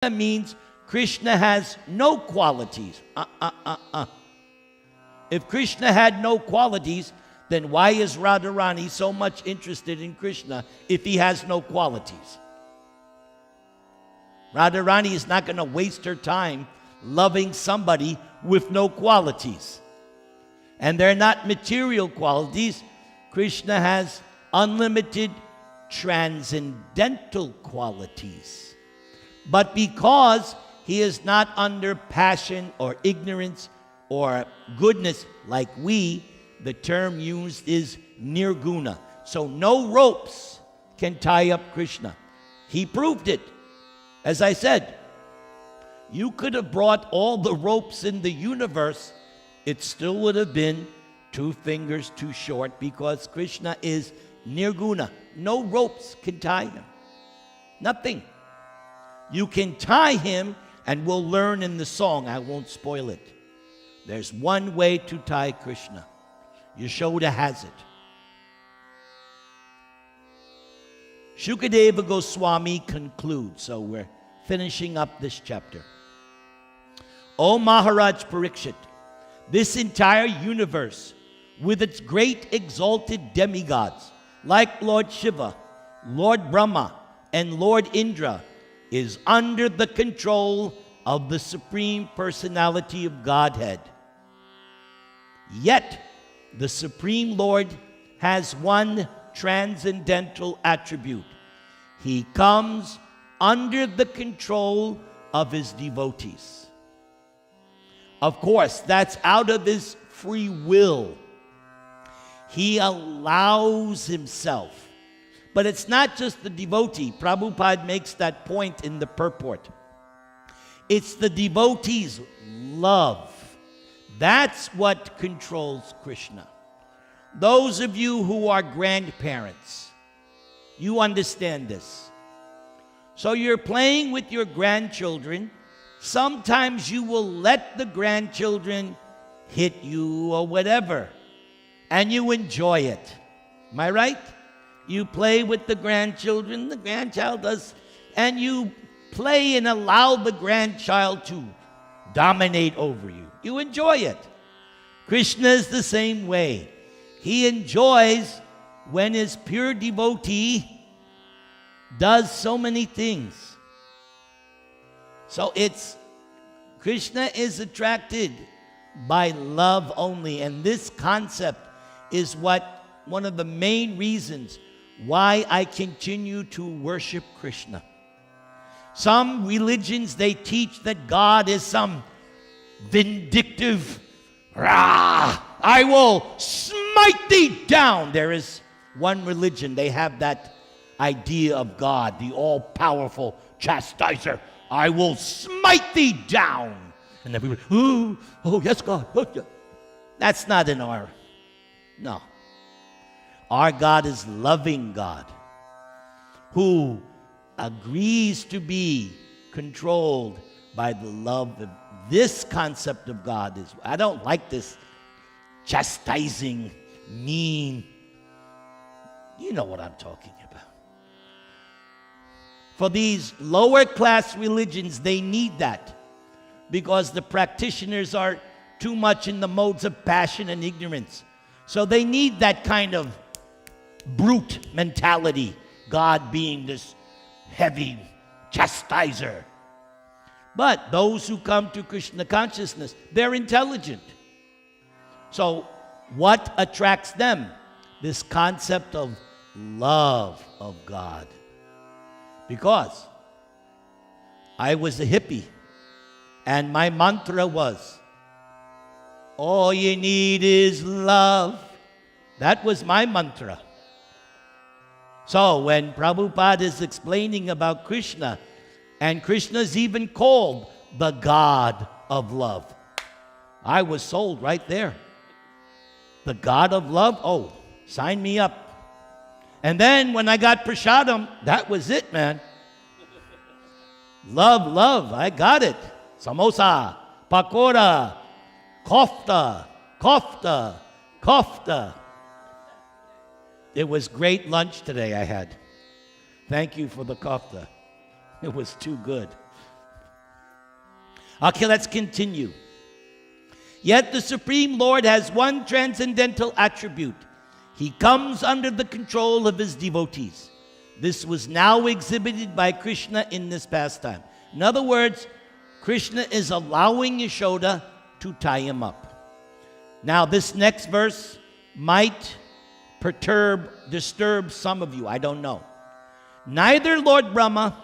means Krishna has no qualities. If Krishna had no qualities, then why is Radharani so much interested in Krishna if he has no qualities? Radharani is not going to waste her time loving somebody with no qualities. And they're not material qualities. Krishna has unlimited transcendental qualities. But because he is not under passion or ignorance or goodness like we, the term used is nirguna. So no ropes can tie up Krishna. He proved it. As I said, you could have brought all the ropes in the universe, it still would have been 2 fingers too short, because Krishna is nirguna. No ropes can tie him. Nothing. You can tie him, and we'll learn in the song. I won't spoil it. There's one way to tie Krishna. Yashoda has it. Shukadeva Goswami concludes, so we're finishing up this chapter. O Maharaj Parikshit, this entire universe, with its great exalted demigods, like Lord Shiva, Lord Brahma, and Lord Indra, is under the control of the Supreme Personality of Godhead. Yet, the Supreme Lord has one transcendental attribute. He comes under the control of his devotees. Of course, that's out of his free will. He allows himself. But it's not just the devotee. Prabhupada makes that point in the purport. It's the devotee's love. That's what controls Krishna. Those of you who are grandparents, you understand this. So you're playing with your grandchildren. Sometimes you will let the grandchildren hit you or whatever, and you enjoy it. Am I right? You play with the grandchildren, the grandchild does, and you play and allow the grandchild to dominate over you. You enjoy it. Krishna is the same way. He enjoys when his pure devotee does so many things. So Krishna is attracted by love only. And this concept is one of the main reasons why I continue to worship Krishna. Some religions, they teach that God is some vindictive, I will smite thee down. There is one religion, they have that idea of God, the all-powerful chastiser. I will smite thee down. And everybody, oh yes, God. Oh, yeah. That's not in no. Our God is loving God, who agrees to be controlled by the love of this concept of God. I don't like this chastising, mean. You know what I'm talking about. For these lower class religions, they need that, because the practitioners are too much in the modes of passion and ignorance. So they need that kind of brute mentality, God being this heavy chastiser. But those who come to Krishna consciousness, they're intelligent. So what attracts them? This concept of love of God. Because I was a hippie, and my mantra was, all you need is love. That was my mantra. So when Prabhupada is explaining about Krishna, and Krishna is even called the God of love, I was sold right there. The God of love, oh, sign me up. And then when I got prasadam, that was it, man. Love, I got it. Samosa, pakora, kofta. It was great lunch today I had. Thank you for the kofta. It was too good. Okay, let's continue. Yet the Supreme Lord has one transcendental attribute. He comes under the control of his devotees. This was now exhibited by Krishna in this pastime. In other words, Krishna is allowing Yashoda to tie him up. Now, this next verse might disturb some of you. I don't know. Neither Lord Brahma,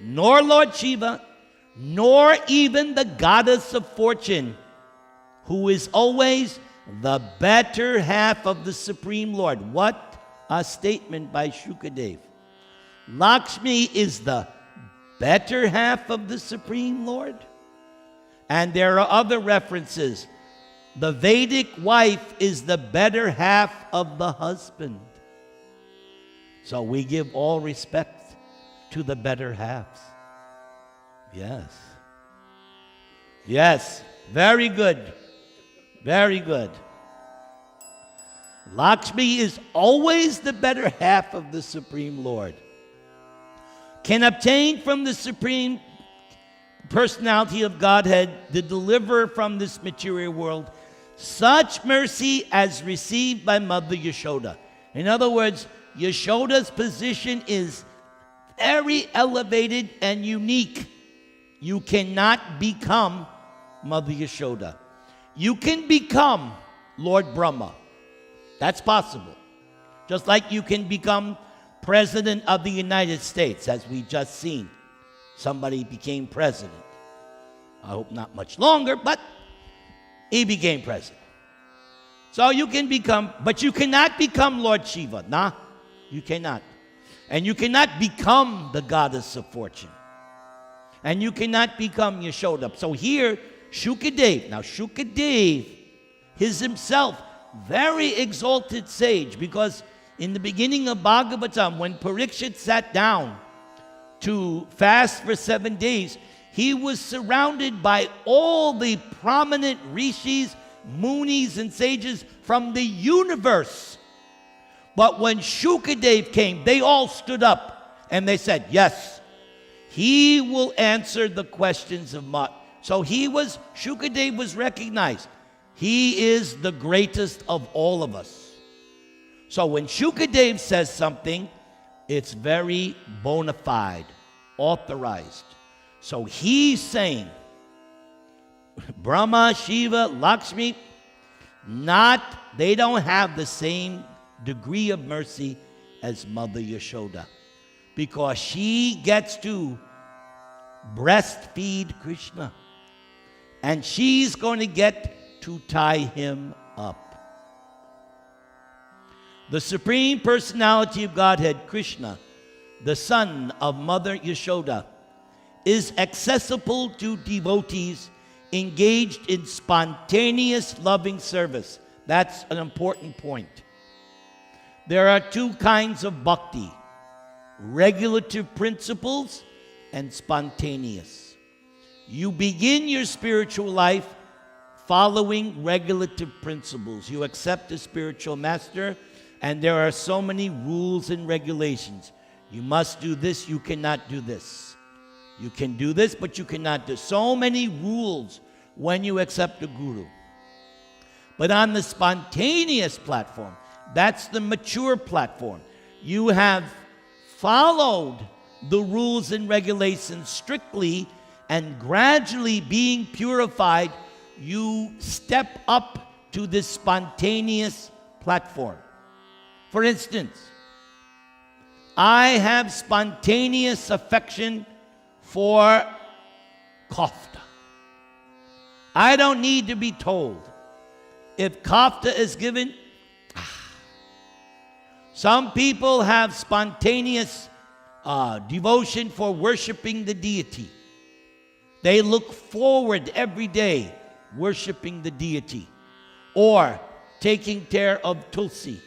nor Lord Shiva, nor even the goddess of fortune, who is always the better half of the Supreme Lord. What a statement by Shukadev. Lakshmi is the better half of the Supreme Lord. And there are other references. The Vedic wife is the better half of the husband. So we give all respect to the better halves. Yes. Yes. Very good. Very good. Lakshmi is always the better half of the Supreme Lord. Can obtain from the Supreme Personality of Godhead, the deliverer from this material world, such mercy as received by Mother Yashoda. In other words, Yashoda's position is very elevated and unique. You cannot become Mother Yashoda. You can become Lord Brahma. That's possible. Just like you can become President of the United States, as we just seen. Somebody became president. I hope not much longer, but he became president. So you can become, but you cannot become Lord Shiva. Nah, you cannot. And you cannot become the goddess of fortune. And you cannot become Yashoda. So here, Shukadev. Now Shukadev is himself very exalted sage, because in the beginning of Bhagavatam, when Parikshit sat down to fast for 7 days, he was surrounded by all the prominent rishis, munis, and sages from the universe. But when Shukadev came, they all stood up and they said, yes, he will answer the questions of Mat. So Shukadev was recognized. He is the greatest of all of us. So when Shukadev says something, it's very bona fide, authorized. So he's saying, Brahma, Shiva, Lakshmi, they don't have the same degree of mercy as Mother Yashoda, because she gets to breastfeed Krishna, and she's going to get to tie him up. The Supreme Personality of Godhead, Krishna, the son of Mother Yashoda, is accessible to devotees engaged in spontaneous loving service. That's an important point. There are two kinds of bhakti: regulative principles and spontaneous. You begin your spiritual life following regulative principles. You accept a spiritual master, and there are so many rules and regulations. You must do this, you cannot do this. You can do this, but you cannot do so many rules when you accept a guru. But on the spontaneous platform, that's the mature platform. You have followed the rules and regulations strictly, and gradually being purified, you step up to this spontaneous platform. For instance, I have spontaneous affection for kofta. I don't need to be told. If kofta is given, some people have spontaneous devotion for worshiping the deity. They look forward every day worshiping the deity, or taking care of tulsi.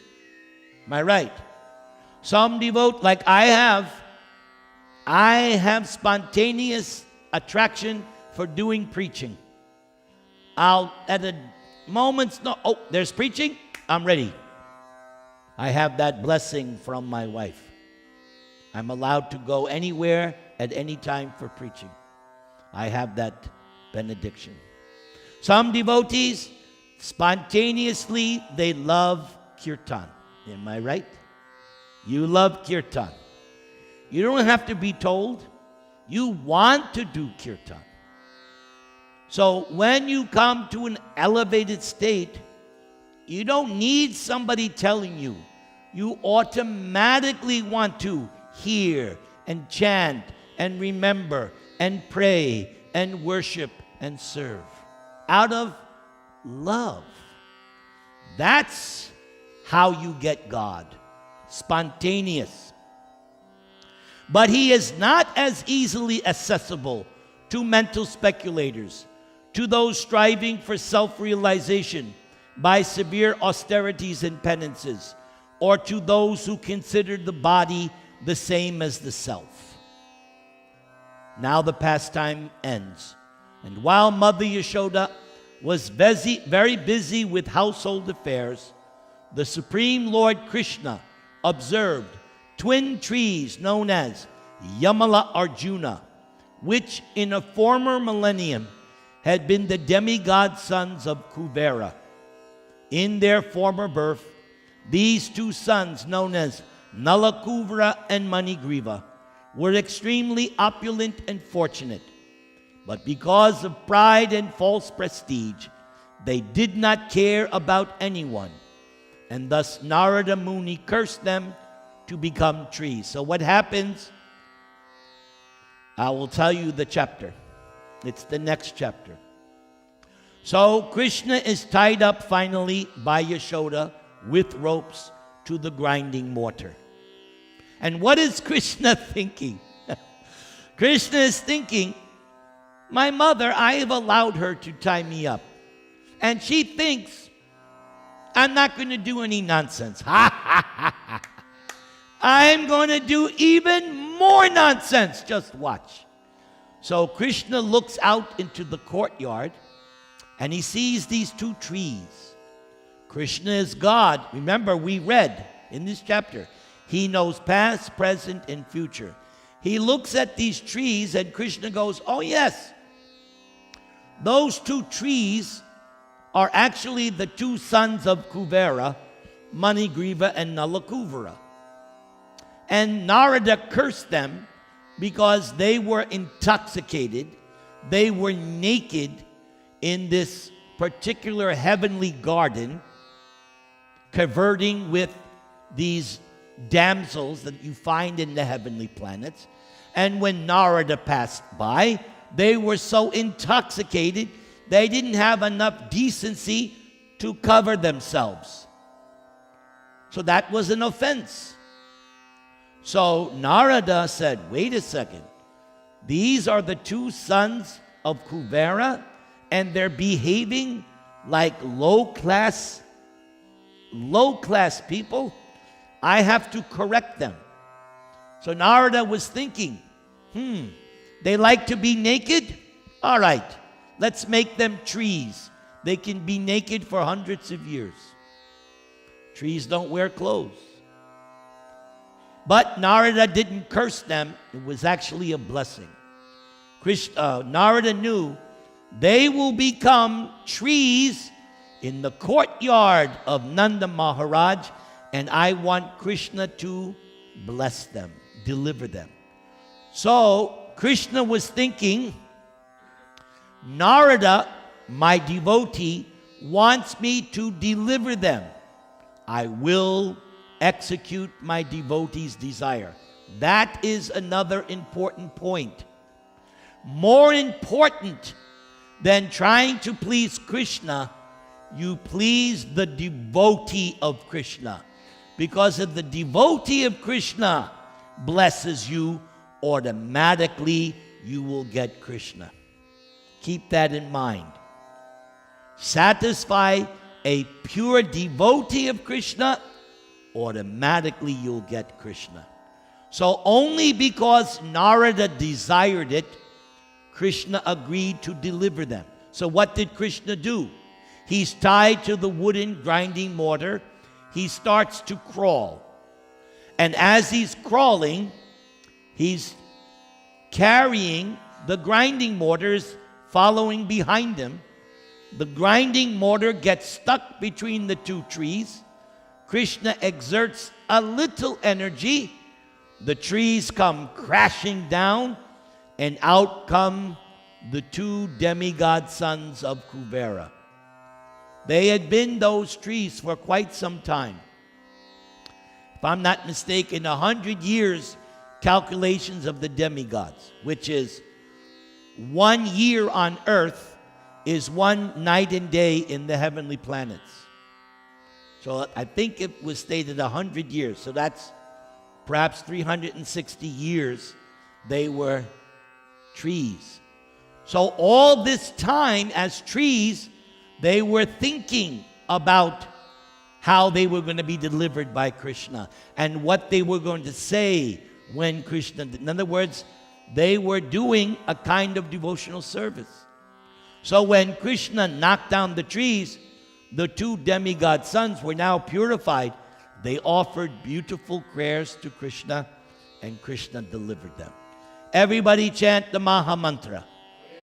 Am I right? Some devote, like I have spontaneous attraction for doing preaching. I'll, at a moment's no, oh, there's preaching, I'm ready. I have that blessing from my wife. I'm allowed to go anywhere at any time for preaching. I have that benediction. Some devotees, spontaneously, they love kirtan. Am I right? You love kirtan. You don't have to be told. You want to do kirtan. So when you come to an elevated state, you don't need somebody telling you. You automatically want to hear and chant and remember and pray and worship and serve out of love. That's how you get God. Spontaneous. But he is not as easily accessible to mental speculators, to those striving for self-realization by severe austerities and penances, or to those who consider the body the same as the self. Now the pastime ends, and while Mother Yashoda was very busy with household affairs, the Supreme Lord Krishna observed twin trees known as Yamala Arjuna, which in a former millennium had been the demigod sons of Kuvera. In their former birth, these two sons, known as Nalakuvara and Manigriva, were extremely opulent and fortunate. But because of pride and false prestige, they did not care about anyone, and thus Narada Muni cursed them to become trees. So what happens? I will tell you the chapter. It's the next chapter. So Krishna is tied up finally by Yashoda with ropes to the grinding mortar. And what is Krishna thinking? Krishna is thinking, my mother, I have allowed her to tie me up. And she thinks I'm not going to do any nonsense. Ha ha ha ha. I'm going to do even more nonsense. Just watch. So Krishna looks out into the courtyard and he sees these two trees. Krishna is God. Remember, we read in this chapter, he knows past, present, and future. He looks at these trees and Krishna goes, oh yes, those two trees are actually the two sons of Kuvera, Manigriva and Nalakuvara. And Narada cursed them because they were intoxicated, they were naked in this particular heavenly garden, cavorting with these damsels that you find in the heavenly planets. And when Narada passed by, they were so intoxicated, they didn't have enough decency to cover themselves. So that was an offense. So Narada said, wait a second, these are the two sons of Kuvera, and they're behaving like low-class people. I have to correct them. So Narada was thinking, they like to be naked? All right, let's make them trees. They can be naked for hundreds of years. Trees don't wear clothes. But Narada didn't curse them. It was actually a blessing. Narada knew they will become trees in the courtyard of Nanda Maharaj, and I want Krishna to bless them, deliver them. So Krishna was thinking, Narada, my devotee, wants me to deliver them. I will execute my devotee's desire. That is another important point. More important than trying to please Krishna, you please the devotee of Krishna. Because if the devotee of Krishna blesses you, automatically you will get Krishna. Keep that in mind. Satisfy a pure devotee of Krishna, automatically you'll get Krishna. So only because Narada desired it, Krishna agreed to deliver them. So what did Krishna do? He's tied to the wooden grinding mortar. He starts to crawl. And as he's crawling, he's carrying the grinding mortars following behind him. The grinding mortar gets stuck between the two trees. Krishna exerts a little energy. The trees come crashing down, and out come the two demigod sons of Kuvera. They had been those trees for quite some time. If I'm not mistaken, 100 years calculations of the demigods, which is 1 year on earth is 1 night and day in the heavenly planets. So I think it was stated 100 years. So that's perhaps 360 years they were trees. So all this time as trees, they were thinking about how they were going to be delivered by Krishna and what they were going to say when Krishna did. In other words, they were doing a kind of devotional service. So when Krishna knocked down the trees, the two demigod sons were now purified. They offered beautiful prayers to Krishna, and Krishna delivered them. Everybody chant the Maha Mantra.